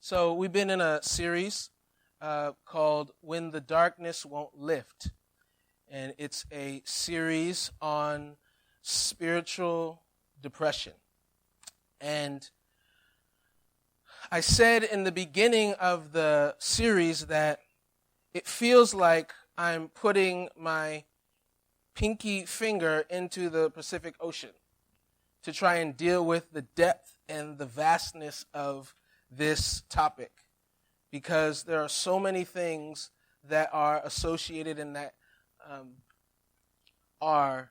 So we've been in a series called When the Darkness Won't Lift. And it's a series on spiritual depression. And I said in the beginning of the series that it feels like I'm putting my pinky finger into the Pacific Ocean to try and deal with the depth and the vastness of this topic, because there are so many things that are associated and that are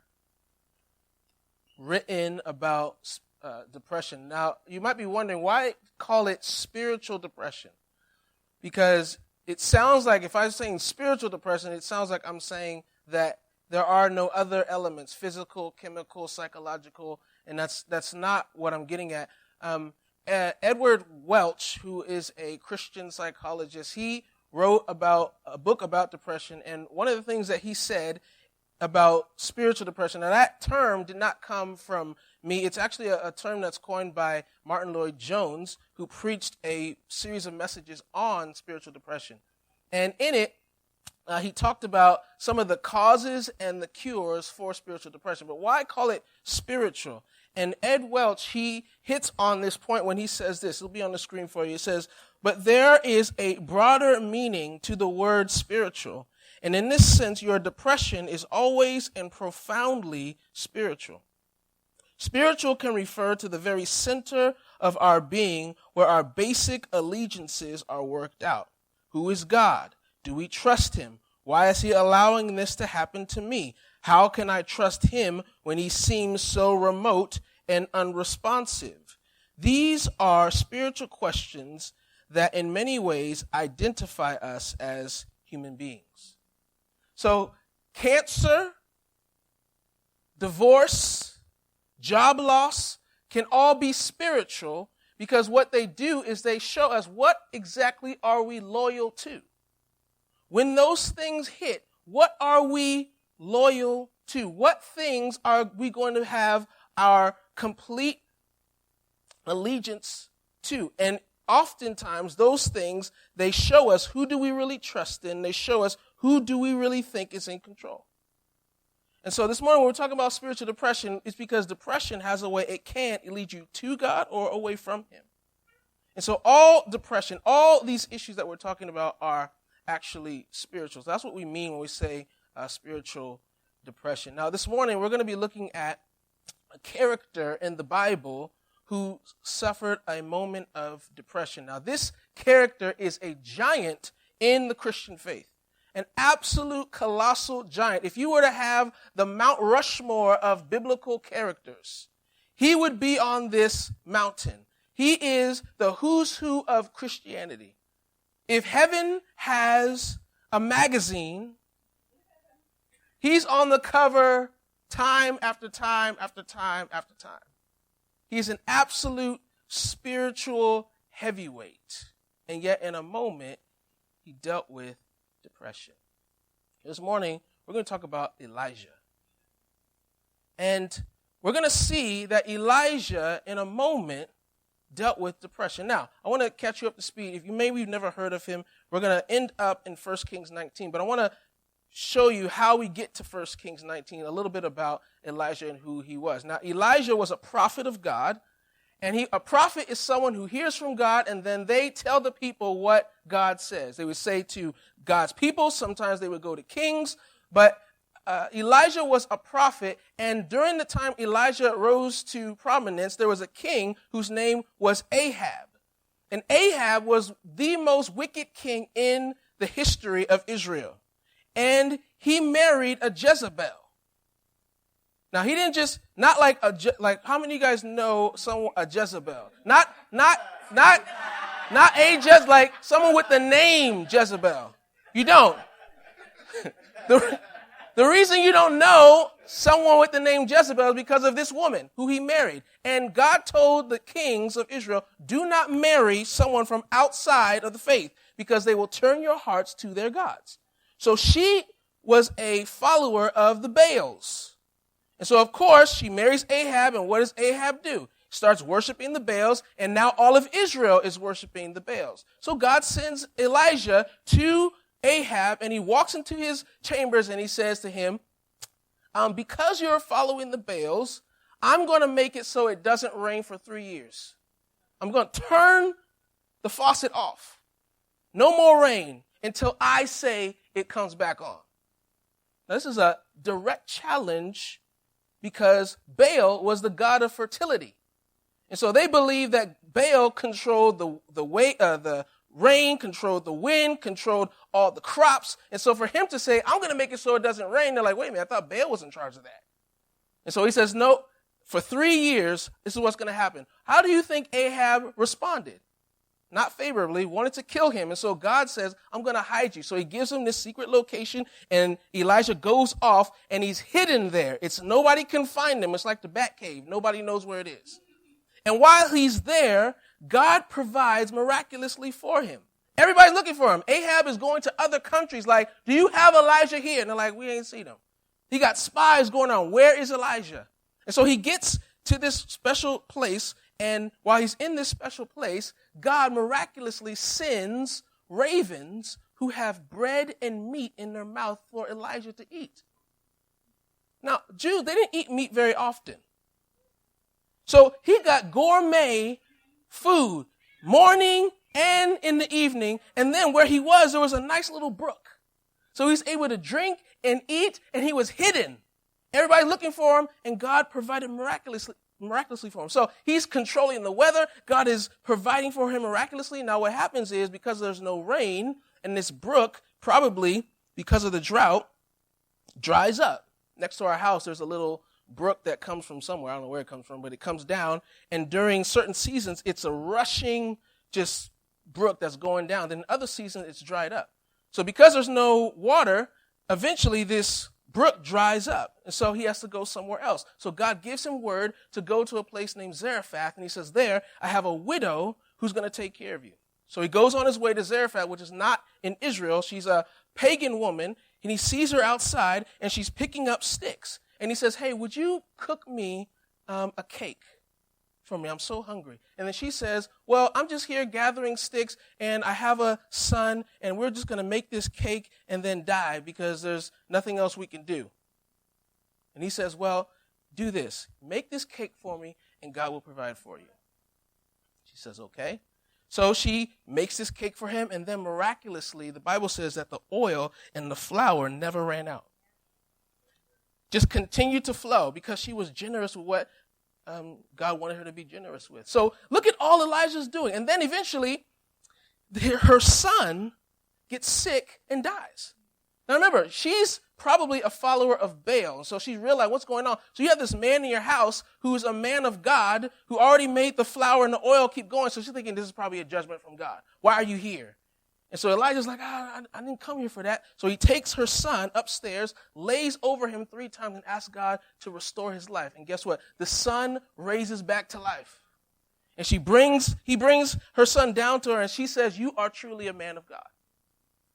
written about depression. Now, you might be wondering, why call it spiritual depression? Because it sounds like, if I'm saying spiritual depression, it sounds like I'm saying that there are no other elements, physical, chemical, psychological, and that's not what I'm getting at. Edward Welch, who is a Christian psychologist, he wrote about a book about depression, and one of the things that he said about spiritual depression, now that term did not come from me. It's actually a term that's coined by Martin Lloyd-Jones, who preached a series of messages on spiritual depression. And in it, he talked about some of the causes and the cures for spiritual depression. But why call it spiritual? And Ed Welch, he hits on this point when he says this. It'll be on the screen for you. It says, but there is a broader meaning to the word spiritual. And in this sense, your depression is always and profoundly spiritual. Spiritual can refer to the very center of our being, where our basic allegiances are worked out. Who is God? Do we trust him? Why is he allowing this to happen to me? How can I trust him when he seems so remote and unresponsive? These are spiritual questions that in many ways identify us as human beings. So cancer, divorce, job loss can all be spiritual, because what they do is they show us what exactly are we loyal to. When those things hit, what are we loyal to? What things are we going to have our complete allegiance to? And oftentimes those things, they show us who do we really trust in. They show us who do we really think is in control. And so this morning when we're talking about spiritual depression, it's because depression has a way it can lead you to God or away from him. And so all depression, all these issues that we're talking about are actually spiritual. So that's what we mean when we say spiritual depression. Now this morning we're going to be looking at a character in the Bible who suffered a moment of depression. Now this character is a giant in the Christian faith. An absolute colossal giant. If you were to have the Mount Rushmore of biblical characters, he would be on this mountain. He is the who's who of Christianity. If heaven has a magazine, he's on the cover time after time after time after time. He's an absolute spiritual heavyweight. And yet in a moment, he dealt with depression. This morning, we're going to talk about Elijah. And we're going to see that Elijah, in a moment, dealt with depression. Now, I want to catch you up to speed. If you maybe you've never heard of him, we're going to end up in 1 Kings 19. But I want to show you how we get to 1 Kings 19, a little bit about Elijah and who he was. Now, Elijah was a prophet of God. And a prophet is someone who hears from God, and then they tell the people what God says. They would say to God's people. Sometimes they would go to kings. But Elijah was a prophet, and during the time Elijah rose to prominence, there was a king whose name was Ahab. And Ahab was the most wicked king in the history of Israel. And he married a Jezebel. Now, he didn't just, not like how many of you guys know someone, a Jezebel? Not like someone with the name Jezebel. You don't. The reason you don't know someone with the name Jezebel is because of this woman who he married. And God told the kings of Israel, do not marry someone from outside of the faith, because they will turn your hearts to their gods. So she was a follower of the Baals. And so, of course, she marries Ahab, and what does Ahab do? starts worshiping the Baals, and now all of Israel is worshiping the Baals. So God sends Elijah to Ahab, and he walks into his chambers, and he says to him, because you're following the Baals, I'm going to make it so it doesn't rain for 3 years. I'm going to turn the faucet off. No more rain until I say it comes back on. Now, this is a direct challenge because Baal was the god of fertility. And so they believed that Baal controlled the rain, controlled the wind, controlled all the crops. And so for him to say, I'm going to make it so it doesn't rain, they're like, wait a minute, I thought Baal was in charge of that. And so he says, no, for 3 years, this is what's going to happen. How do you think Ahab responded? Not favorably, wanted to kill him. And so God says, I'm going to hide you. So he gives him this secret location, and Elijah goes off, and he's hidden there. Nobody can find him. It's like the Bat Cave. Nobody knows where it is. And while he's there, God provides miraculously for him. Everybody's looking for him. Ahab is going to other countries like, do you have Elijah here? And they're like, we ain't seen him. He got spies going on. Where is Elijah? And so he gets to this special place, and while he's in this special place, God miraculously sends ravens who have bread and meat in their mouth for Elijah to eat. Now, Jews, they didn't eat meat very often. So he got gourmet food morning and in the evening, and then where he was, there was a nice little brook. So he's able to drink and eat, and he was hidden. Everybody looking for him, and God provided miraculously for him. So he's controlling the weather. God is providing for him miraculously. Now what happens is, because there's no rain, and this brook, probably because of the drought, dries up. Next to our house, there's a little brook that comes from somewhere. I don't know where it comes from, but it comes down. And during certain seasons, it's a rushing just brook that's going down. Then in other seasons, it's dried up. So because there's no water, eventually this brook dries up. And so he has to go somewhere else. So God gives him word to go to a place named Zarephath. And he says, there, I have a widow who's going to take care of you. So he goes on his way to Zarephath, which is not in Israel. She's a pagan woman. And he sees her outside, and she's picking up sticks. And he says, hey, would you cook me a cake for me? I'm so hungry. And then she says, well, I'm just here gathering sticks, and I have a son, and we're just going to make this cake and then die because there's nothing else we can do. And he says, well, do this. Make this cake for me, and God will provide for you. She says, okay. So she makes this cake for him, and then miraculously, the Bible says that the oil and the flour never ran out. Just continued to flow because she was generous with what God wanted her to be generous with. So look at all Elijah's doing. And then eventually, her son gets sick and dies. Now remember, she's probably a follower of Baal. So she realized what's going on. So you have this man in your house who's a man of God who already made the flour and the oil keep going. So she's thinking this is probably a judgment from God. Why are you here? And so Elijah's like, I didn't come here for that. So he takes her son upstairs, lays over him 3 times, and asks God to restore his life. And guess what? The son raises back to life. And he brings her son down to her, and she says, you are truly a man of God.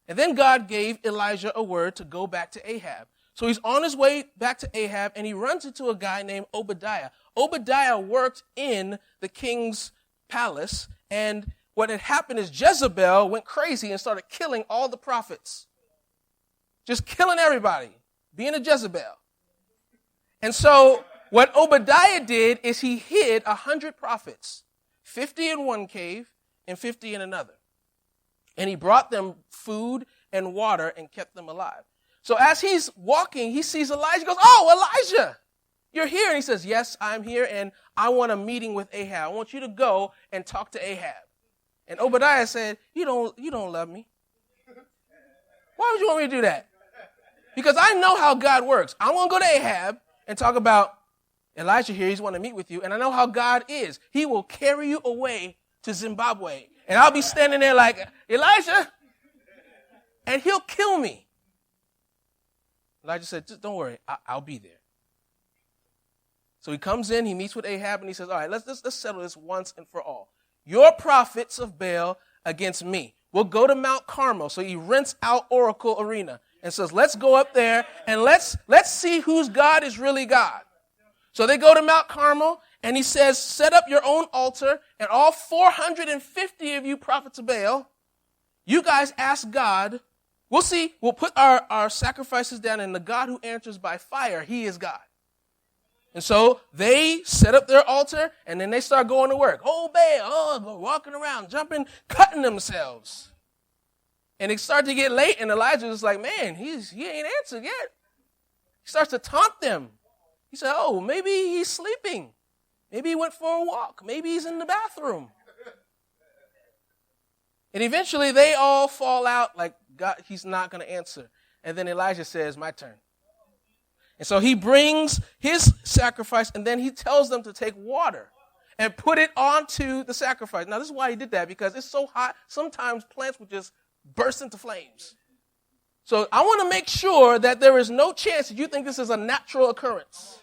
And then God gave Elijah a word to go back to Ahab. So he's on his way back to Ahab, and he runs into a guy named Obadiah. Obadiah worked in the king's palace, and what had happened is Jezebel went crazy and started killing all the prophets. Just killing everybody, being a Jezebel. And so what Obadiah did is he hid 100 prophets, 50 in one cave and 50 in another. And he brought them food and water and kept them alive. So as he's walking, he sees Elijah. He goes, oh, Elijah, you're here. And he says, yes, I'm here, and I want a meeting with Ahab. I want you to go and talk to Ahab. And Obadiah said, you don't love me. Why would you want me to do that? Because I know how God works. I want to go to Ahab and talk about Elijah here. He's want to meet with you. And I know how God is. He will carry you away to Zimbabwe. And I'll be standing there like, Elijah, and he'll kill me. Elijah said, just don't worry, I'll be there. So he comes in, he meets with Ahab, and he says, all right, let's settle this once and for all. Your prophets of Baal against me. We'll go to Mount Carmel. So he rents out Oracle Arena and says, let's go up there and let's see whose God is really God. So they go to Mount Carmel, And he says, set up your own altar, and all 450 of you prophets of Baal, you guys ask God. We'll see. We'll put our sacrifices down, and the God who answers by fire, he is God. And so they set up their altar, and then they start going to work. Oh, Baal, walking around, jumping, cutting themselves. And it started to get late, and Elijah was like, man, he ain't answered yet. He starts to taunt them. He said, oh, maybe he's sleeping. Maybe he went for a walk. Maybe he's in the bathroom. And eventually they all fall out like, God, he's not going to answer. And then Elijah says, my turn. And so he brings his sacrifice, and then he tells them to take water and put it onto the sacrifice. Now, this is why he did that, because it's so hot, sometimes plants would just burst into flames. So I want to make sure that there is no chance that you think this is a natural occurrence.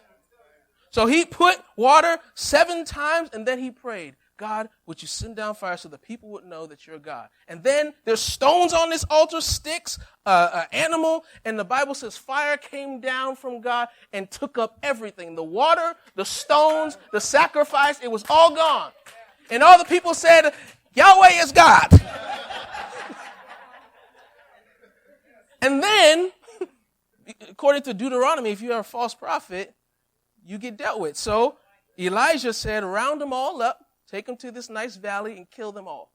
So he put water 7 times, and then he prayed, God, would you send down fire so the people would know that you're God? And then there's stones on this altar, sticks, an animal, and the Bible says fire came down from God and took up everything. The water, the stones, the sacrifice, it was all gone. And all the people said, Yahweh is God. And then, according to Deuteronomy, if you are a false prophet, you get dealt with. So Elijah said, round them all up, take them to this nice valley and kill them all.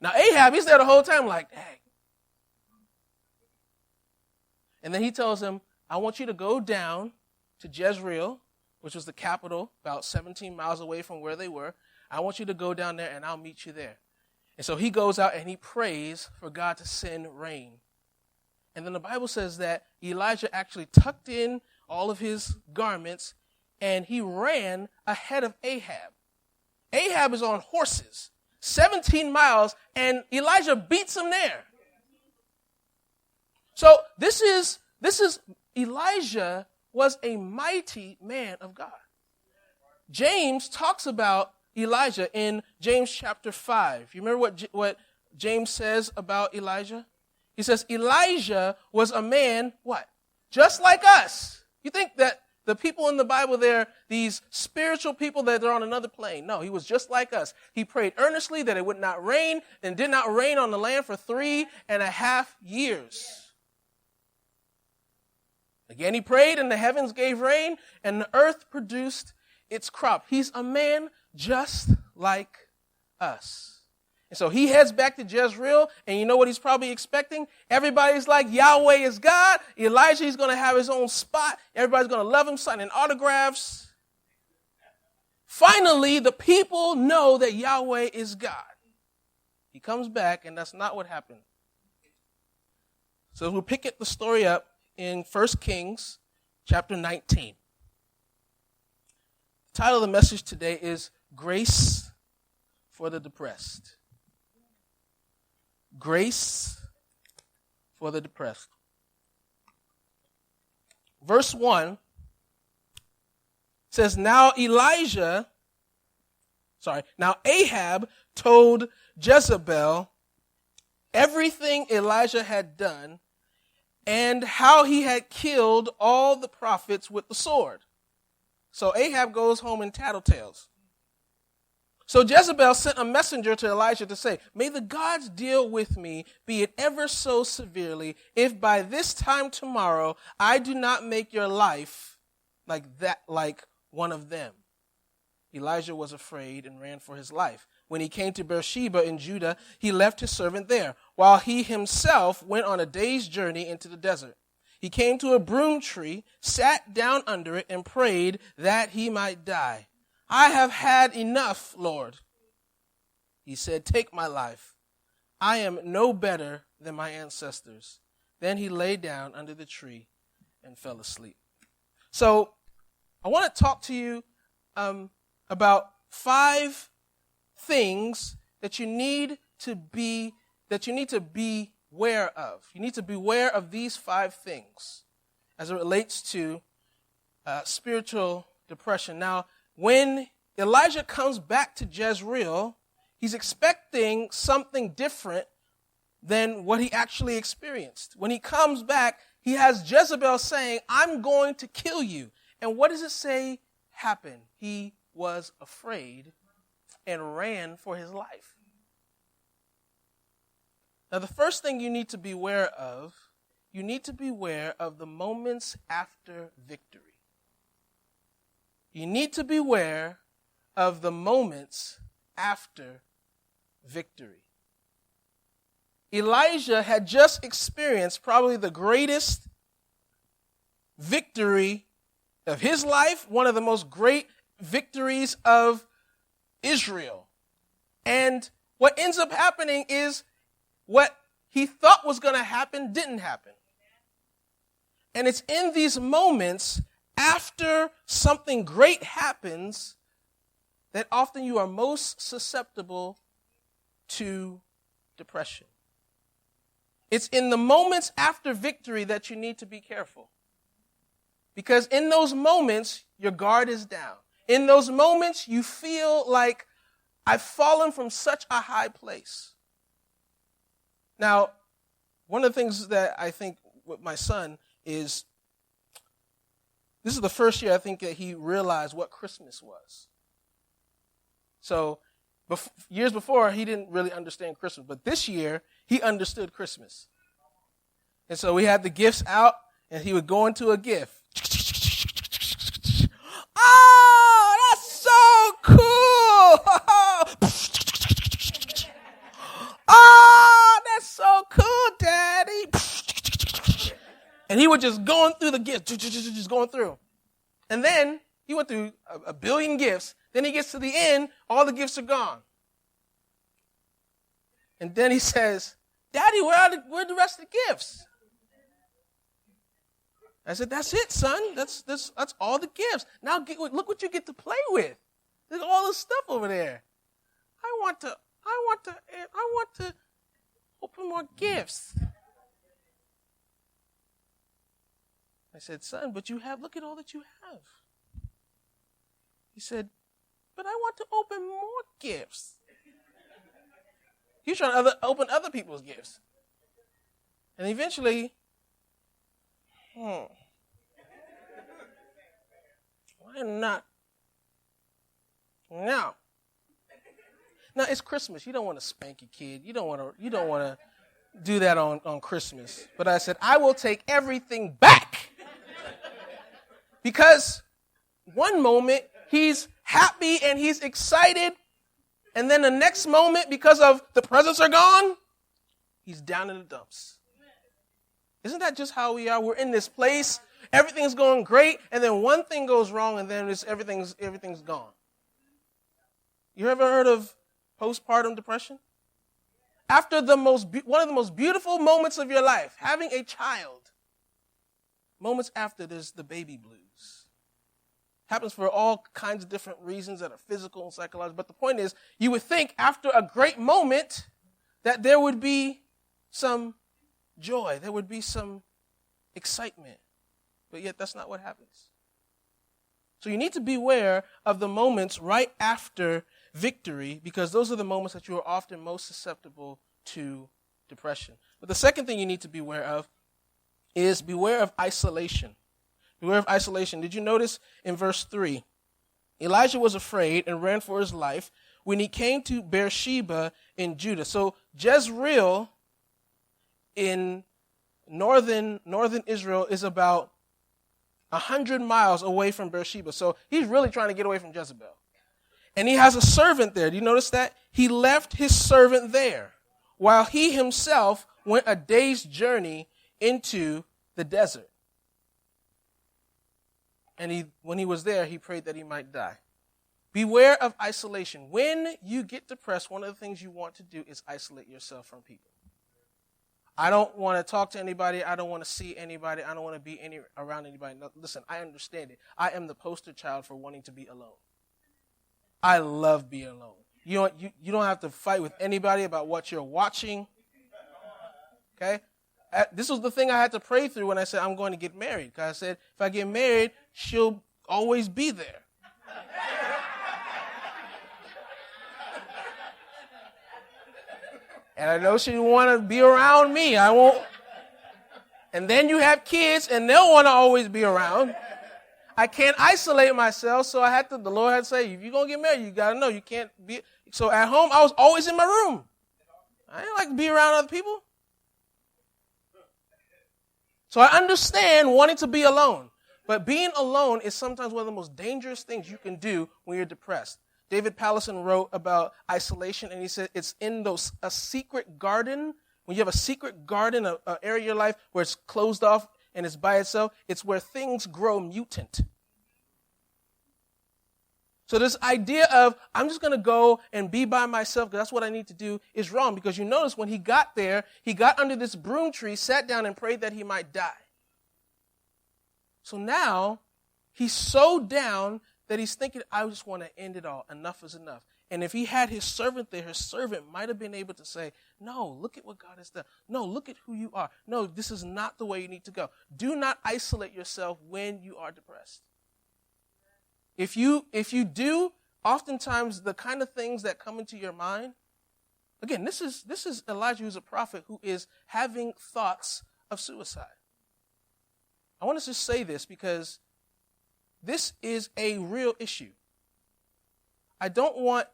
Now Ahab, he's there the whole time like, dang. And then he tells him, I want you to go down to Jezreel, which was the capital, about 17 miles away from where they were. I want you to go down there and I'll meet you there. And so he goes out and he prays for God to send rain. And then the Bible says that Elijah actually tucked in all of his garments and he ran ahead of Ahab. Ahab is on horses, 17 miles, and Elijah beats him there. So this is Elijah was a mighty man of God. James talks about Elijah in James chapter 5. You remember what James says about Elijah? He says, Elijah was a man, what? Just like us. You think that the people in the Bible, they're these spiritual people that they're on another plane. No, he was just like us. He prayed earnestly that it would not rain, and did not rain on the land for 3.5 years. Again, he prayed, and the heavens gave rain, and the earth produced its crop. He's a man just like us. And so he heads back to Jezreel, and you know what he's probably expecting? Everybody's like, Yahweh is God. Elijah, he's going to have his own spot. Everybody's going to love him, signing autographs. Finally, the people know that Yahweh is God. He comes back, and that's not what happened. So we'll pick the story up in 1 Kings chapter 19. The title of the message today is Grace for the Depressed. Grace for the depressed. Verse 1 says, Now Ahab told Jezebel everything Elijah had done and how he had killed all the prophets with the sword. So Ahab goes home and tattletales. So Jezebel sent a messenger to Elijah to say, May the gods deal with me, be it ever so severely, if by this time tomorrow I do not make your life like one of them. Elijah was afraid and ran for his life. When he came to Beersheba in Judah, he left his servant there, while he himself went on a day's journey into the desert. He came to a broom tree, sat down under it, and prayed that he might die. I have had enough, Lord. He said, Take my life. I am no better than my ancestors. Then he lay down under the tree and fell asleep. So I want to talk to you about 5 things that you need to be aware of. You need to be aware of these 5 things as it relates to spiritual depression. Now, when Elijah comes back to Jezreel, he's expecting something different than what he actually experienced. When he comes back, he has Jezebel saying, I'm going to kill you. And what does it say happened? He was afraid and ran for his life. Now, the first thing you need to be aware of, you need to be aware of the moments after victory. You need to be aware of the moments after victory. Elijah had just experienced probably the greatest victory of his life, one of the most great victories of Israel. And what ends up happening is what he thought was going to happen didn't happen. And it's in these moments after something great happens that often you are most susceptible to depression. It's in the moments after victory that you need to be careful. Because in those moments, your guard is down. In those moments, you feel like I've fallen from such a high place. Now, one of the things that I think with my son is, this is the first year I think that he realized what Christmas was. So, years before, he didn't really understand Christmas. But this year, he understood Christmas. And so we had the gifts out, and he would go into a gift. Oh, that's so cool! Oh, that's so cool, Daddy! And he was just going through the gifts, just going through. And then he went through a billion gifts. Then he gets to the end, all the gifts are gone. And then he says, Daddy, where are the rest of the gifts? I said, that's it, son. That's all the gifts. Now look what you get to play with. There's all this stuff over there. I want to open more gifts. I said, son, but look at all that you have. He said, but I want to open more gifts. He's trying to open other people's gifts. And eventually, why not? Now, it's Christmas. You don't want to spank your kid. You don't want to do that on Christmas. But I said, I will take everything back. Because one moment he's happy and he's excited, and then the next moment, because of the presents are gone, he's down in the dumps. Isn't that just how we are? We're in this place, everything's going great, and then one thing goes wrong, and then everything's gone. You ever heard of postpartum depression? After one of the most beautiful moments of your life, having a child, moments after, there's the baby blues. Happens for all kinds of different reasons that are physical and psychological. But the point is, you would think after a great moment that there would be some joy, there would be some excitement. But yet that's not what happens. So you need to beware of the moments right after victory, because those are the moments that you are often most susceptible to depression. But the second thing you need to beware of is beware of isolation. Beware of isolation. Did you notice in verse 3? Elijah was afraid and ran for his life when he came to Beersheba in Judah. So Jezreel in northern Israel is about 100 miles away from Beersheba. So he's really trying to get away from Jezebel. And he has a servant there. Do you notice that? He left his servant there while he himself went a day's journey into the desert. And when he was there, he prayed that he might die. Beware of isolation. When you get depressed, one of the things you want to do is isolate yourself from people. I don't want to talk to anybody. I don't want to see anybody. I don't want to be around anybody. No, listen, I understand it. I am the poster child for wanting to be alone. I love being alone. You don't have to fight with anybody about what you're watching. Okay? This was the thing I had to pray through when I said I'm going to get married. Because I said, if I get married, she'll always be there. And I know she want to be around me. I won't. And then you have kids, and they'll want to always be around. I can't isolate myself, so the Lord had to say, if you're going to get married, you got to know you can't be. So at home, I was always in my room. I didn't like to be around other people. So I understand wanting to be alone. But being alone is sometimes one of the most dangerous things you can do when you're depressed. David Pallison wrote about isolation, and he said it's in a secret garden. When you have a secret garden, an area of your life where it's closed off and it's by itself, it's where things grow mutant. So this idea of, I'm just going to go and be by myself because that's what I need to do is wrong. Because you notice when he got there, he got under this broom tree, sat down and prayed that he might die. So now he's so down that he's thinking, I just want to end it all. Enough is enough. And if he had his servant there, his servant might have been able to say, no, look at what God has done. No, look at who you are. No, this is not the way you need to go. Do not isolate yourself when you are depressed. If you do, oftentimes the kind of things that come into your mind, again, this is Elijah, who's a prophet, who is having thoughts of suicide. I want to just say this because this is a real issue. I don't want,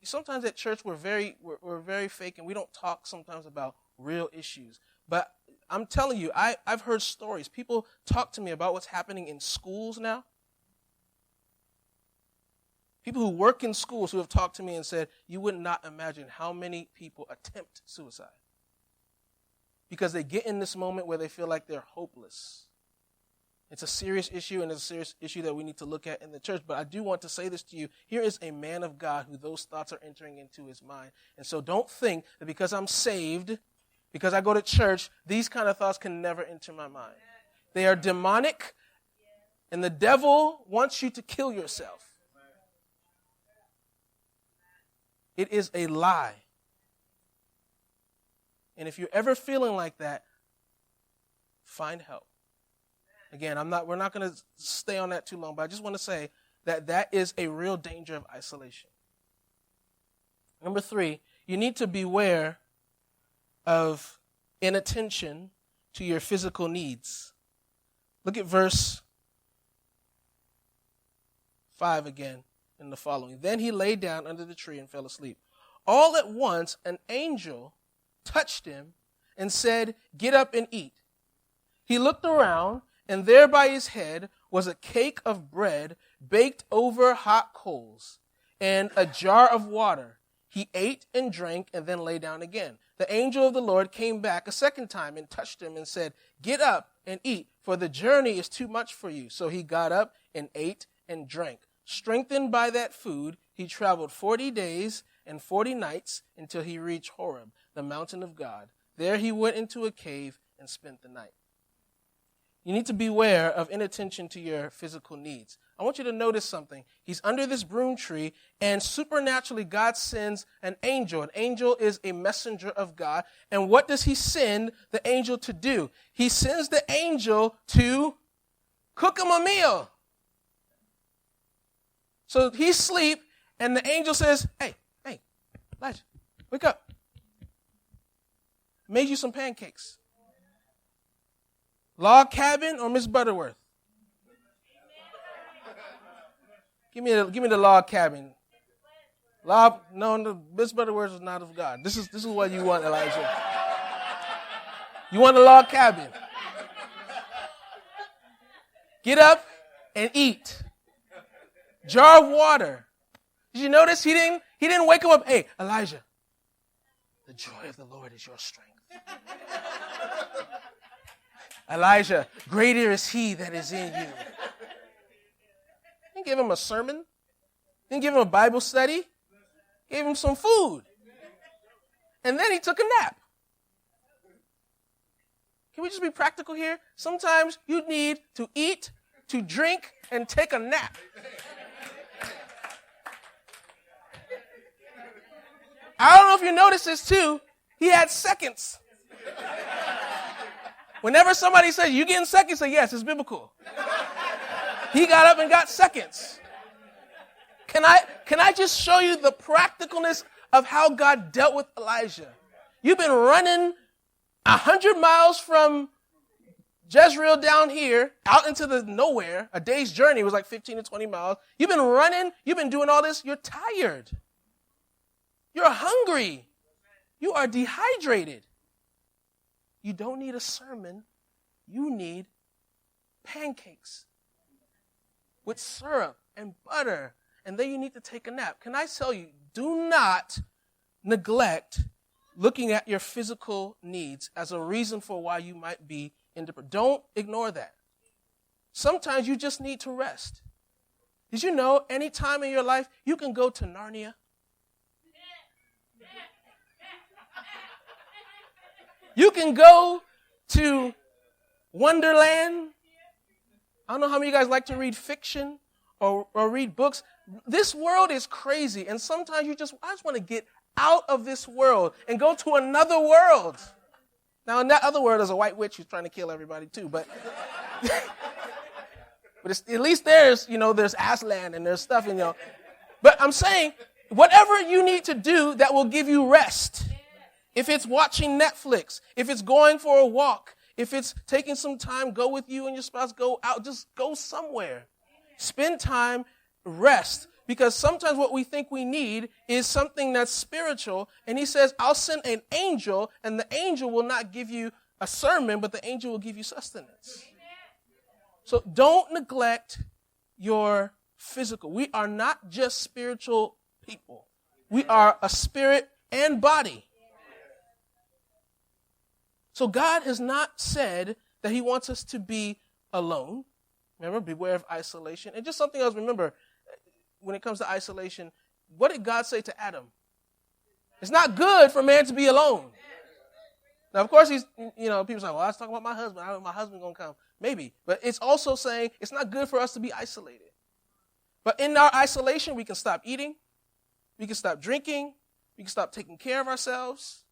sometimes at church we're very fake and we don't talk sometimes about real issues. But I'm telling you, I've heard stories. People talk to me about what's happening in schools now. People who work in schools who have talked to me and said, you would not imagine how many people attempt suicide. Because they get in this moment where they feel like they're hopeless. It's a serious issue, and it's a serious issue that we need to look at in the church. But I do want to say this to you. Here is a man of God who those thoughts are entering into his mind. And so don't think that because I'm saved, because I go to church, these kind of thoughts can never enter my mind. They are demonic, and the devil wants you to kill yourself. It is a lie. And if you're ever feeling like that, find help. Again, we're not going to stay on that too long, but I just want to say that is a real danger of isolation. Number 3, you need to beware of inattention to your physical needs. Look at verse 5 again in the following. Then he lay down under the tree and fell asleep. All at once, an angel touched him and said, "Get up and eat." He looked around, and there by his head was a cake of bread baked over hot coals and a jar of water. He ate and drank and then lay down again. The angel of the Lord came back a second time and touched him and said, "Get up and eat, for the journey is too much for you." So he got up and ate and drank. Strengthened by that food, he traveled 40 days and 40 nights until he reached Horeb, the mountain of God. There he went into a cave and spent the night. You need to beware of inattention to your physical needs. I want you to notice something. He's under this broom tree, and supernaturally God sends an angel. An angel is a messenger of God. And what does he send the angel to do? He sends the angel to cook him a meal. So he's asleep, and the angel says, Hey, Elijah, wake up. Made you some pancakes. Log cabin or Miss Butterworth? Give me the log cabin. No, Miss Butterworth is not of God. This is what you want, Elijah. You want a log cabin. Get up and eat. Jar of water. Did you notice he didn't wake him up? Hey, Elijah, the joy of the Lord is your strength. Elijah, greater is he that is in you. Didn't give him a sermon. Didn't give him a Bible study. Gave him some food. And then he took a nap. Can we just be practical here? Sometimes you need to eat, to drink, and take a nap. I don't know if you noticed this too. He had seconds. Whenever somebody says, "You getting seconds?" say, "Yes, it's biblical." He got up and got seconds. Can I just show you the practicalness of how God dealt with Elijah? You've been running 100 miles from Jezreel down here, out into the nowhere, a day's journey was like 15 to 20 miles. You've been running, you've been doing all this, you're tired. You're hungry. You are dehydrated. You don't need a sermon. You need pancakes with syrup and butter. And then you need to take a nap. Can I tell you, do not neglect looking at your physical needs as a reason for why you might be in depression. Don't ignore that. Sometimes you just need to rest. Did you know any time in your life you can go to Narnia? You can go to Wonderland. I don't know how many of you guys like to read fiction or read books. This world is crazy, and sometimes I just want to get out of this world and go to another world. Now, in that other world, there's a white witch who's trying to kill everybody too, but at least there's Aslan and there's stuff, But I'm saying, whatever you need to do that will give you rest. If it's watching Netflix, if it's going for a walk, if it's taking some time, go with you and your spouse, go out, just go somewhere. Spend time, rest. Because sometimes what we think we need is something that's spiritual. And he says, I'll send an angel, and the angel will not give you a sermon, but the angel will give you sustenance. So don't neglect your physical. We are not just spiritual people. We are a spirit and body. So God has not said that he wants us to be alone. Remember, beware of isolation. And just something else, remember, when it comes to isolation, what did God say to Adam? It's not good for man to be alone. Now, of course, people say, well, I was talking about my husband. My husband going to come. Maybe. But it's also saying it's not good for us to be isolated. But in our isolation, we can stop eating. We can stop drinking. We can stop taking care of ourselves.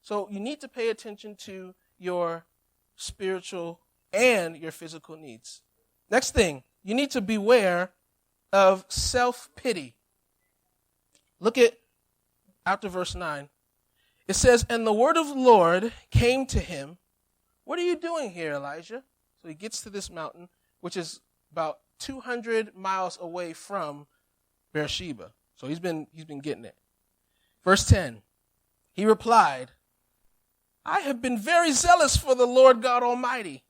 So you need to pay attention to your spiritual and your physical needs. Next thing, you need to beware of self-pity. Look at after verse 9. It says, and the word of the Lord came to him. What are you doing here, Elijah? So he gets to this mountain, which is about 200 miles away from Beersheba. So he's been getting it. Verse 10. He replied, I have been very zealous for the Lord God Almighty.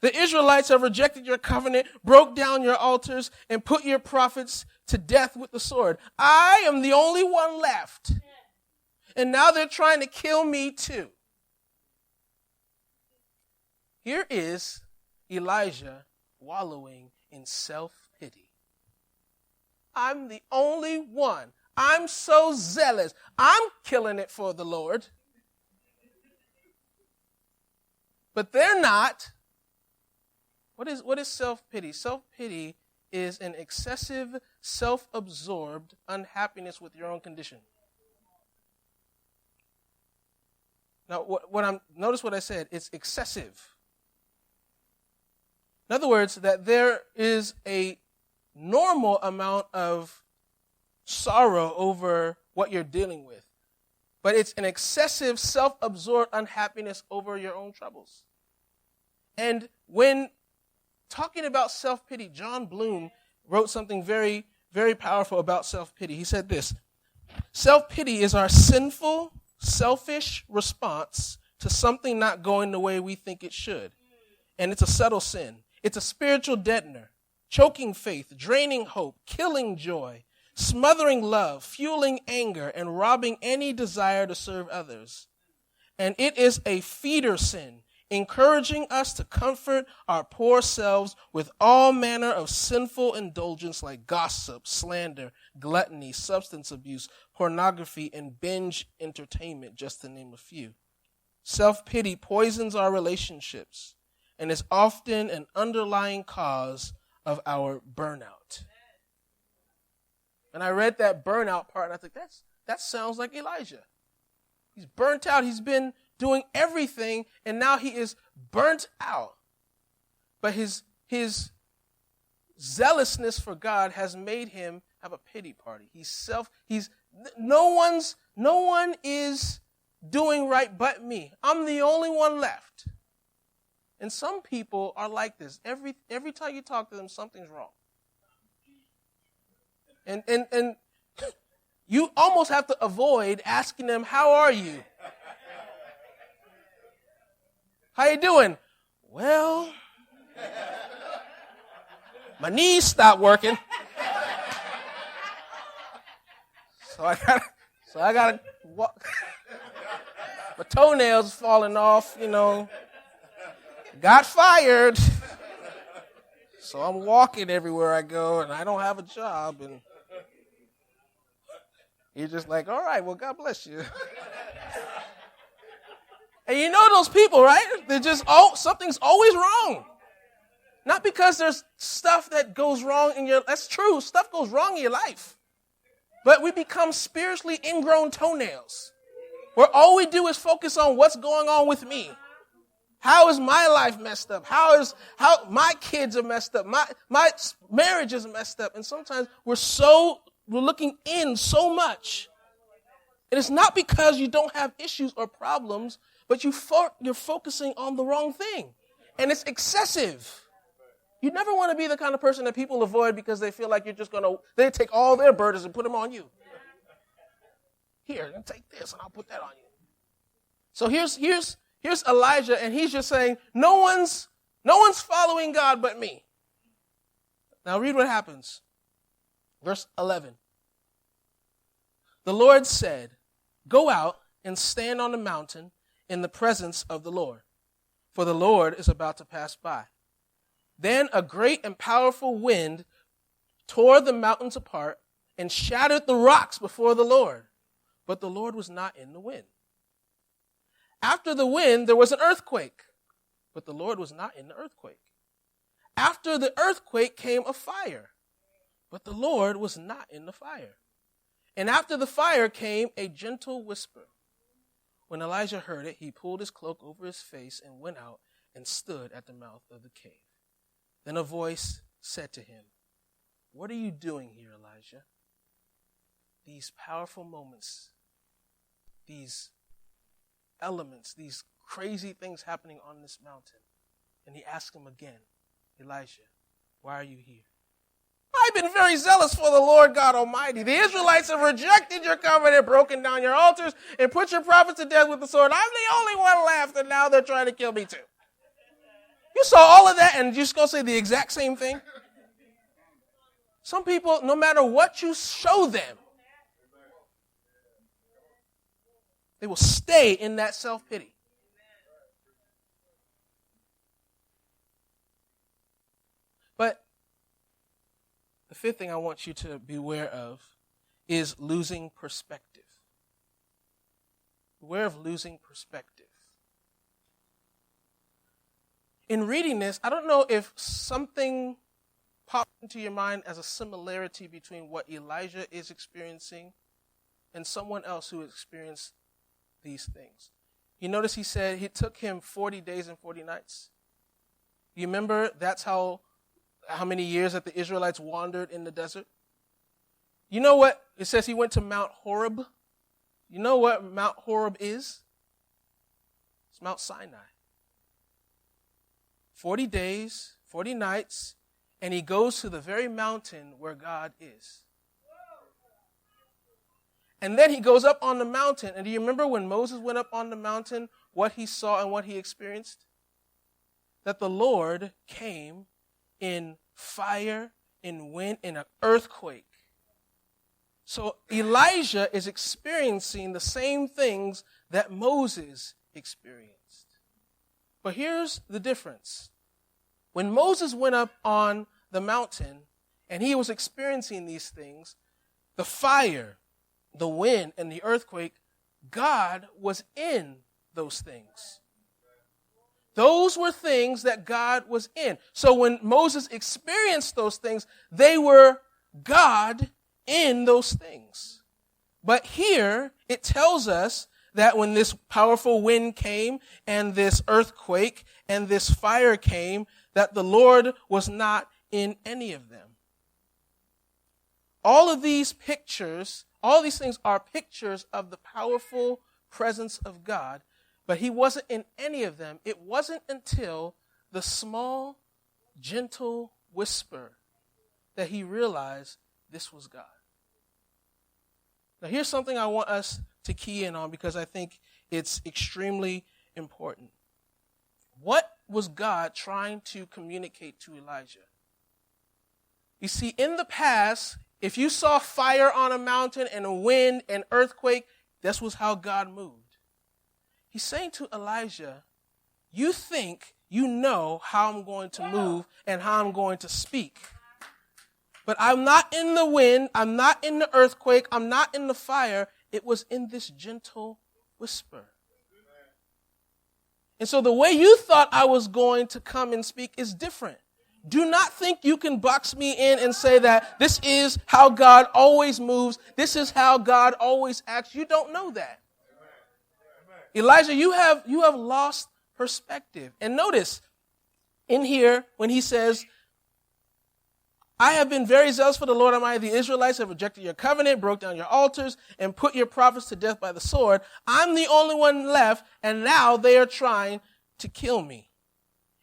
The Israelites have rejected your covenant, broke down your altars, and put your prophets to death with the sword. I am the only one left. And now they're trying to kill me too. Here is Elijah wallowing in self-pity. I'm the only one. I'm so zealous. I'm killing it for the Lord. But they're not. What is self-pity? Self-pity is an excessive, self-absorbed unhappiness with your own condition. Now, notice what I said. It's excessive. In other words, that there is a normal amount of sorrow over what you're dealing with. But it's an excessive, self-absorbed unhappiness over your own troubles. And when talking about self-pity, John Bloom wrote something very, very powerful about self-pity. He said this, self-pity is our sinful, selfish response to something not going the way we think it should. And it's a subtle sin. It's a spiritual deadener, choking faith, draining hope, killing joy, smothering love, fueling anger, and robbing any desire to serve others. And it is a feeder sin, encouraging us to comfort our poor selves with all manner of sinful indulgence like gossip, slander, gluttony, substance abuse, pornography, and binge entertainment, just to name a few. Self-pity poisons our relationships and is often an underlying cause of our burnout. And I read that burnout part, and I think that sounds like Elijah. He's burnt out. He's been doing everything, and now he is burnt out. But his zealousness for God has made him have a pity party. No one is doing right but me. I'm the only one left. And some people are like this. Every time you talk to them, something's wrong. And you almost have to avoid asking them, how are you? How you doing? Well, my knees stopped working. So I gotta walk. My toenails falling off, Got fired. So I'm walking everywhere I go, and I don't have a job. And you're just like, all right, well, God bless you. And you know those people, right? They're just, something's always wrong. Not because there's stuff that goes wrong that's true. Stuff goes wrong in your life. But we become spiritually ingrown toenails, where all we do is focus on what's going on with me. How is my life messed up? How my kids are messed up? My marriage is messed up. And sometimes we're looking in so much. And it's not because you don't have issues or problems, but you're focusing on the wrong thing. And it's excessive. You never want to be the kind of person that people avoid because they feel like you're just they take all their burdens and put them on you. Here, take this and I'll put that on you. So here's Elijah, and he's just saying, no one's following God but me. Now read what happens. Verse 11. The Lord said, go out and stand on the mountain in the presence of the Lord, for the Lord is about to pass by. Then a great and powerful wind tore the mountains apart and shattered the rocks before the Lord. But the Lord was not in the wind. After the wind, there was an earthquake, but the Lord was not in the earthquake. After the earthquake came a fire, but the Lord was not in the fire. And after the fire came a gentle whisper. When Elijah heard it, he pulled his cloak over his face and went out and stood at the mouth of the cave. Then a voice said to him, what are you doing here, Elijah? These powerful moments, these elements, these crazy things happening on this mountain. And he asked him again, Elijah, why are you here? I've been very zealous for the Lord God Almighty. The Israelites have rejected your covenant, broken down your altars, and put your prophets to death with the sword. I'm the only one left, and now they're trying to kill me too. You saw all of that, and you're just going to say the exact same thing? Some people, no matter what you show them, they will stay in that self-pity. But the fifth thing I want you to be aware of is losing perspective. Beware of losing perspective. In reading this, I don't know if something popped into your mind as a similarity between what Elijah is experiencing and someone else who experienced these things. You notice he said it took him 40 days and 40 nights. You remember that's how many years that the Israelites wandered in the desert? You know what? It says he went to Mount Horeb. You know what Mount Horeb is? It's Mount Sinai. 40 days, 40 nights, and he goes to the very mountain where God is. And then he goes up on the mountain. And do you remember when Moses went up on the mountain, what he saw and what he experienced? That the Lord came in fire, in wind, in an earthquake. So Elijah is experiencing the same things that Moses experienced. But here's the difference. When Moses went up on the mountain and he was experiencing these things, the fire, the wind, and the earthquake, God was in those things. Those were things that God was in. So when Moses experienced those things, they were God in those things. But here, it tells us that when this powerful wind came and this earthquake and this fire came, that the Lord was not in any of them. All of these pictures, all these things are pictures of the powerful presence of God, but he wasn't in any of them. It wasn't until the small, gentle whisper that he realized this was God. Now, here's something I want us to key in on because I think it's extremely important. What was God trying to communicate to Elijah? You see, in the past, if you saw fire on a mountain and a wind and earthquake, this was how God moved. He's saying to Elijah, you think you know how I'm going to move and how I'm going to speak. But I'm not in the wind, I'm not in the earthquake, I'm not in the fire. It was in this gentle whisper. And so the way you thought I was going to come and speak is different. Do not think you can box me in and say that this is how God always moves. This is how God always acts. You don't know that. Elijah, you have lost perspective. And notice in here when he says, I have been very zealous for the Lord Almighty. The Israelites have rejected your covenant, broke down your altars, and put your prophets to death by the sword. I'm the only one left, and now they are trying to kill me.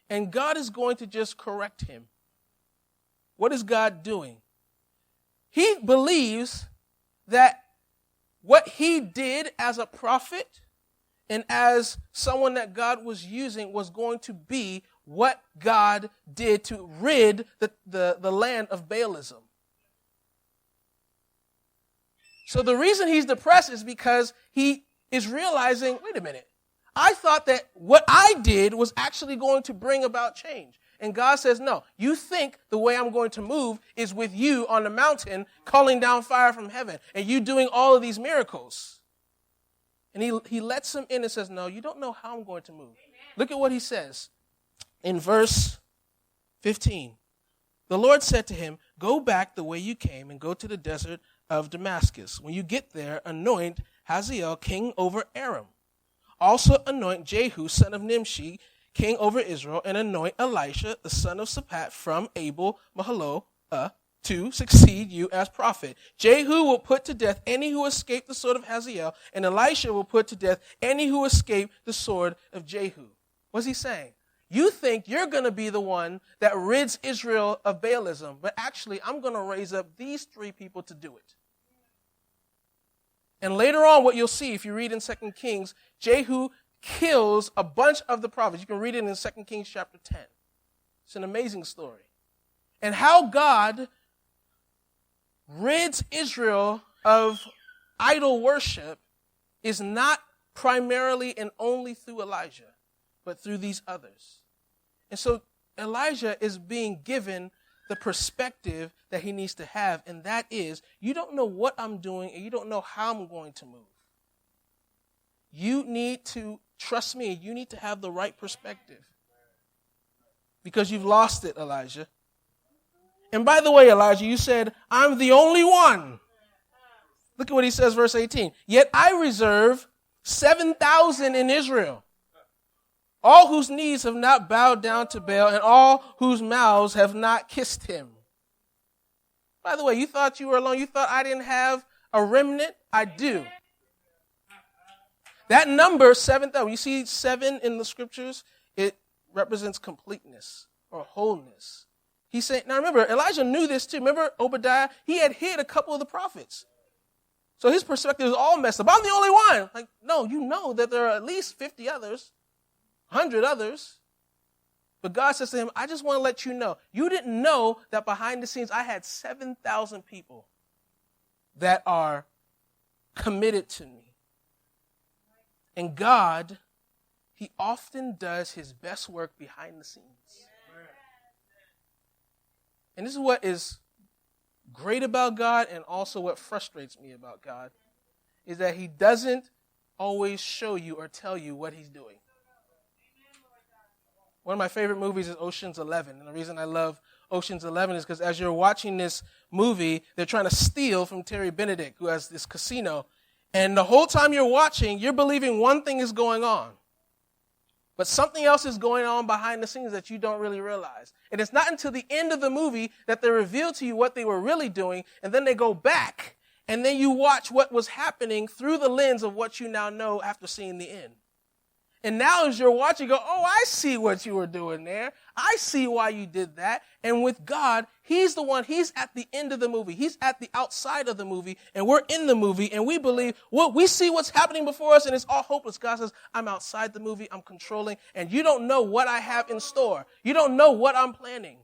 And God is going to just correct him. What is God doing? He believes that what he did as a prophet and as someone that God was using was going to be what God did to rid the land of Baalism. So the reason he's depressed is because he is realizing, wait a minute, I thought that what I did was actually going to bring about change. And God says, no, you think the way I'm going to move is with you on the mountain calling down fire from heaven and you doing all of these miracles. And he lets him in and says, no, you don't know how I'm going to move. Look at what he says. In verse 15, the Lord said to him, go back the way you came and go to the desert of Damascus. When you get there, anoint Hazael king over Aram. Also anoint Jehu, son of Nimshi, king over Israel, and anoint Elisha, the son of Shaphat, from Abel Mahaloah, to succeed you as prophet. Jehu will put to death any who escape the sword of Hazael, and Elisha will put to death any who escape the sword of Jehu. What's he saying? You think you're going to be the one that rids Israel of Baalism, but actually I'm going to raise up these three people to do it. And later on, what you'll see, if you read in 2 Kings, Jehu kills a bunch of the prophets. You can read it in 2 Kings chapter 10. It's an amazing story. And how God rids Israel of idol worship is not primarily and only through Elijah, but through these others. And so Elijah is being given the perspective that he needs to have, and that is, you don't know what I'm doing, and you don't know how I'm going to move. You need to trust me. You need to have the right perspective. Because you've lost it, Elijah. And by the way, Elijah, you said, I'm the only one. Look at what he says, verse 18. Yet I reserve 7,000 in Israel, all whose knees have not bowed down to Baal, and all whose mouths have not kissed him. By the way, you thought you were alone. You thought I didn't have a remnant? I do. That number, 7,000, you see 7 in the scriptures, it represents completeness or wholeness. He said, now remember, Elijah knew this too. Remember Obadiah? He had hid a couple of the prophets. So his perspective is all messed up. I'm the only one. Like, no, you know that there are at least 50 others. 100 others. But God says to him, I just want to let you know. You didn't know that behind the scenes I had 7,000 people that are committed to me. And God, he often does his best work behind the scenes. And this is what is great about God and also what frustrates me about God, is that he doesn't always show you or tell you what he's doing. One of my favorite movies is Ocean's 11. And the reason I love Ocean's 11 is because as you're watching this movie, they're trying to steal from Terry Benedict, who has this casino. And the whole time you're watching, you're believing one thing is going on. But something else is going on behind the scenes that you don't really realize. And it's not until the end of the movie that they reveal to you what they were really doing. And then they go back. And then you watch what was happening through the lens of what you now know after seeing the end. And now as you're watching, you go, oh, I see what you were doing there. I see why you did that. And with God, he's the one, he's at the end of the movie. He's at the outside of the movie, and we're in the movie, and we believe, well, we see what's happening before us, and it's all hopeless. God says, I'm outside the movie, I'm controlling, and you don't know what I have in store. You don't know what I'm planning.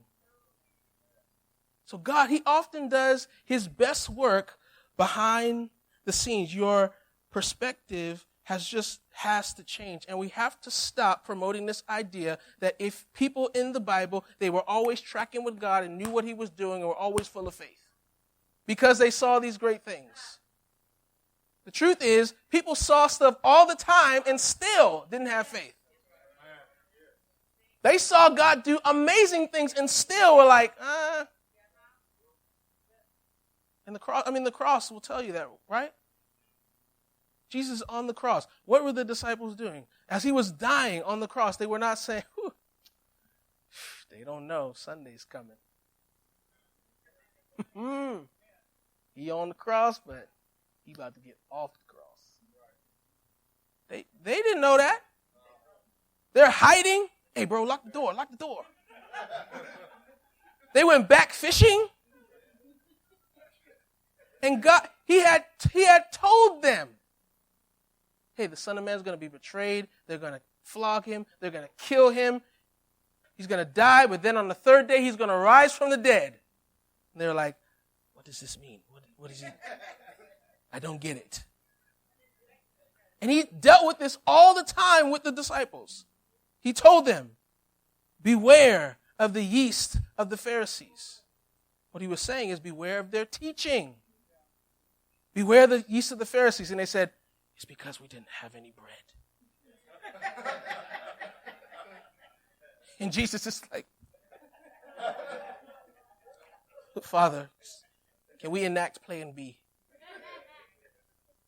So God, he often does his best work behind the scenes. Your perspective has to change. And we have to stop promoting this idea that if people in the Bible, they were always tracking with God and knew what he was doing and were always full of faith because they saw these great things. The truth is, people saw stuff all the time and still didn't have faith. They saw God do amazing things and still were like, And the cross will tell you that, right? Jesus on the cross. What were the disciples doing? As he was dying on the cross, they were not saying, whew, they don't know, Sunday's coming. He on the cross, but he about to get off the cross. They didn't know that. They're hiding. Hey, bro, lock the door, lock the door. They went back fishing. And God, he had told them, hey, the Son of Man is going to be betrayed. They're going to flog him. They're going to kill him. He's going to die, but then on the third day, he's going to rise from the dead. And they're like, what does this mean? What is he? I don't get it. And he dealt with this all the time with the disciples. He told them, beware of the yeast of the Pharisees. What he was saying is beware of their teaching. Beware the yeast of the Pharisees. And they said, it's because we didn't have any bread. And Jesus is like, Father, can we enact plan B?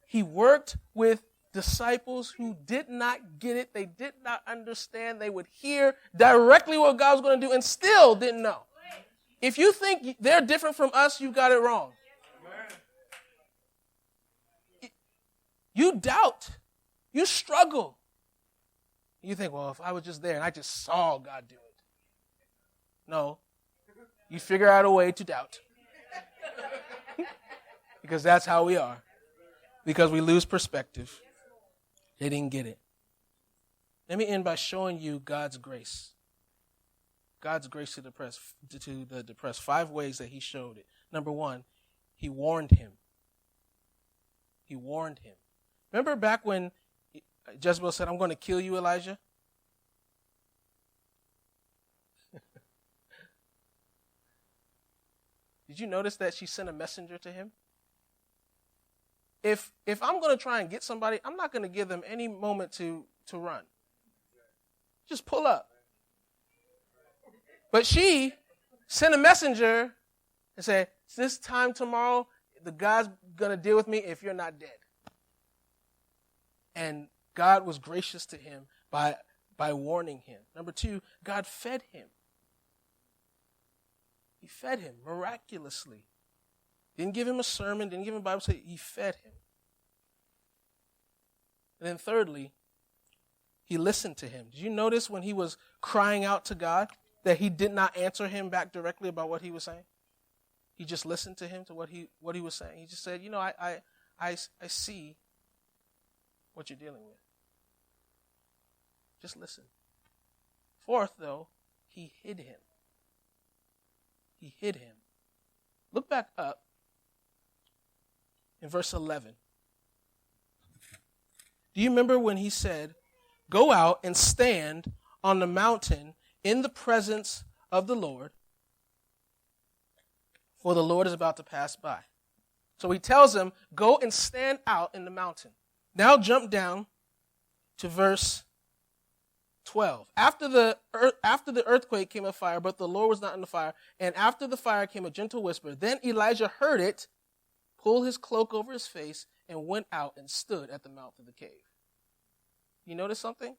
He worked with disciples who did not get it. They did not understand. They would hear directly what God was going to do and still didn't know. If you think they're different from us, you got it wrong. You doubt. You struggle. You think, well, if I was just there and I just saw God do it. No. You figure out a way to doubt. Because that's how we are. Because we lose perspective. They didn't get it. Let me end by showing you God's grace. God's grace to the depressed. 5 ways that he showed it. Number 1, he warned him. He warned him. Remember back when Jezebel said, I'm going to kill you, Elijah? Did you notice that she sent a messenger to him? If I'm going to try and get somebody, I'm not going to give them any moment to run. Just pull up. But she sent a messenger and said, this time tomorrow, the God's going to deal with me if you're not dead. And God was gracious to him by warning him. Number 2, God fed him. He fed him miraculously. Didn't give him a sermon, didn't give him a Bible study. He fed him. And then thirdly, he listened to him. Did you notice when he was crying out to God that he did not answer him back directly about what he was saying? He just listened to him, to what he was saying. He just said, I see what you're dealing with. Just listen. 4th, though, he hid him. He hid him. Look back up in verse 11. Do you remember when he said, go out and stand on the mountain in the presence of the Lord, for the Lord is about to pass by. So he tells him, go and stand out in the mountain. Now jump down to verse 12. After the earthquake came a fire, but the Lord was not in the fire. And after the fire came a gentle whisper. Then Elijah heard it, pulled his cloak over his face, and went out and stood at the mouth of the cave. You notice something?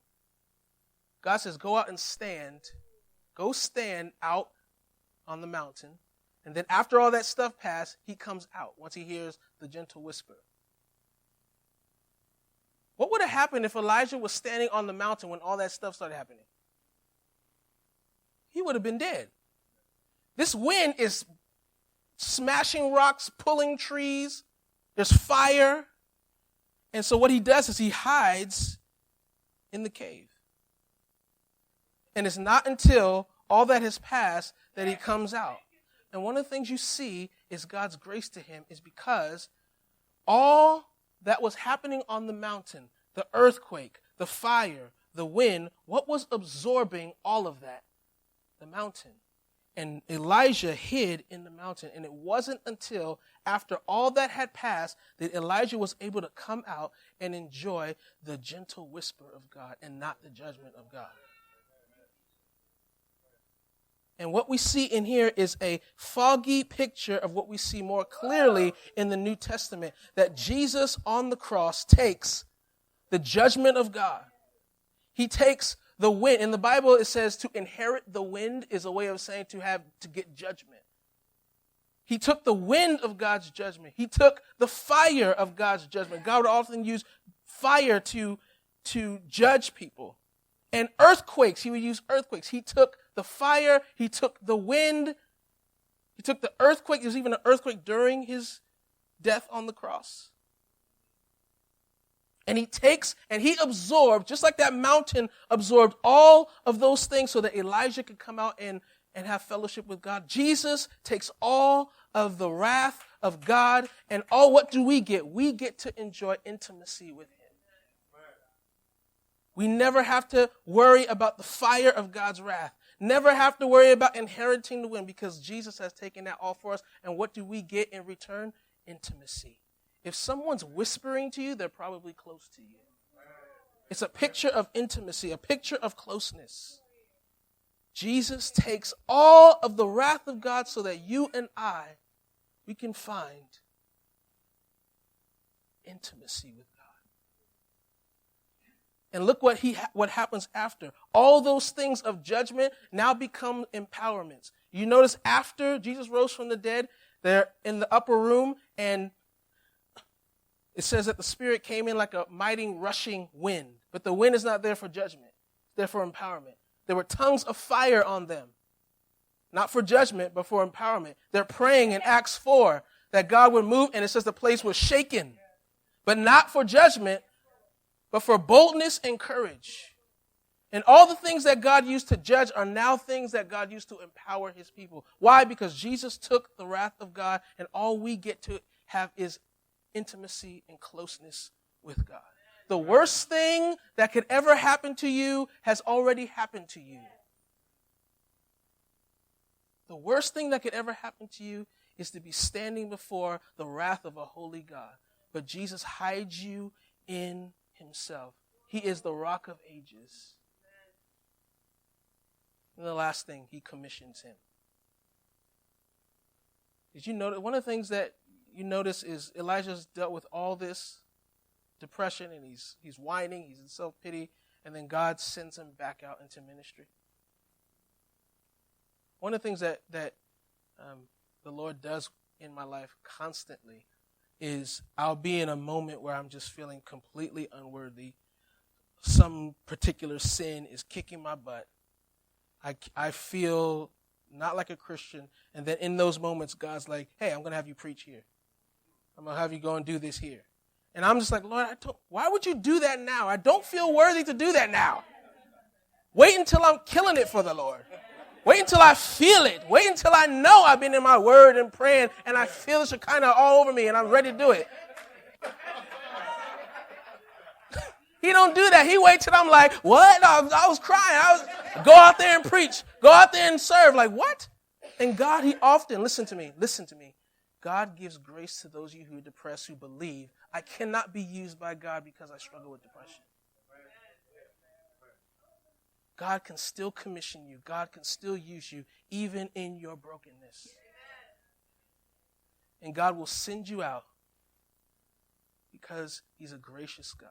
God says, go out and stand. Go stand out on the mountain. And then after all that stuff passed, he comes out once he hears the gentle whisper. What would have happened if Elijah was standing on the mountain when all that stuff started happening? He would have been dead. This wind is smashing rocks, pulling trees. There's fire. And so what he does is he hides in the cave. And it's not until all that has passed that he comes out. And one of the things you see is God's grace to him is because all that was happening on the mountain, the earthquake, the fire, the wind, what was absorbing all of that? The mountain. And Elijah hid in the mountain. And it wasn't until after all that had passed that Elijah was able to come out and enjoy the gentle whisper of God and not the judgment of God. And what we see in here is a foggy picture of what we see more clearly in the New Testament, that Jesus on the cross takes the judgment of God. He takes the wind. In the Bible, it says to inherit the wind is a way of saying to get judgment. He took the wind of God's judgment. He took the fire of God's judgment. God would often use fire to judge people. And earthquakes, he would use earthquakes. He took the fire, he took the wind, he took the earthquake. There was even an earthquake during his death on the cross. And he absorbed, just like that mountain absorbed all of those things so that Elijah could come out and have fellowship with God. Jesus takes all of the wrath of God, and what do we get? We get to enjoy intimacy with him. We never have to worry about the fire of God's wrath. Never have to worry about inheriting the wind because Jesus has taken that all for us. And what do we get in return? Intimacy. If someone's whispering to you, they're probably close to you. It's a picture of intimacy, a picture of closeness. Jesus takes all of the wrath of God so that you and we can find intimacy with God. And look what happens after. All those things of judgment now become empowerments. You notice after Jesus rose from the dead, they're in the upper room, and it says that the Spirit came in like a mighty rushing wind. But the wind is not there for judgment. It's there for empowerment. There were tongues of fire on them. Not for judgment, but for empowerment. They're praying in Acts 4 that God would move, and it says the place was shaken. But not for judgment, but for boldness and courage. And all the things that God used to judge are now things that God used to empower his people. Why? Because Jesus took the wrath of God, and all we get to have is intimacy and closeness with God. The worst thing that could ever happen to you has already happened to you. The worst thing that could ever happen to you is to be standing before the wrath of a holy God. But Jesus hides you in himself. He is the rock of ages. And the last thing, he commissions him. Did you notice? One of the things that you notice is Elijah's dealt with all this depression, and he's whining, he's in self-pity, and then God sends him back out into ministry. One of the things that the Lord does in my life constantly is I'll be in a moment where I'm just feeling completely unworthy. Some particular sin is kicking my butt. I feel not like a Christian. And then in those moments, God's like, hey, I'm going to have you preach here. I'm going to have you go and do this here. And I'm just like, Lord, why would you do that now? I don't feel worthy to do that now. Wait until I'm killing it for the Lord. Wait until I feel it. Wait until I know I've been in my word and praying and I feel the Shekinah all over me and I'm ready to do it. He don't do that. He waits till I'm like, what? I was crying. Go out there and preach. Go out there and serve. Like, what? And God, he often, listen to me. God gives grace to those of you who are depressed, who believe. I cannot be used by God because I struggle with depression. God can still commission you. God can still use you, even in your brokenness. And God will send you out because he's a gracious God.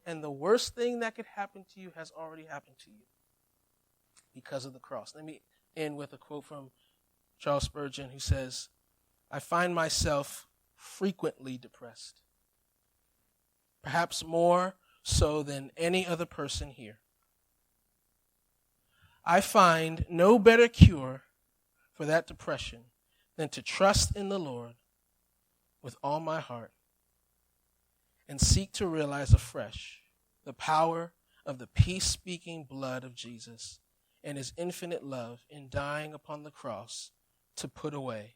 And the worst thing that could happen to you has already happened to you because of the cross. Let me end with a quote from Charles Spurgeon, who says, I find myself frequently depressed, perhaps more so than any other person here. I find no better cure for that depression than to trust in the Lord with all my heart and seek to realize afresh the power of the peace-speaking blood of Jesus and his infinite love in dying upon the cross to put away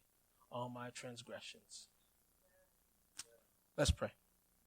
all my transgressions. Let's pray.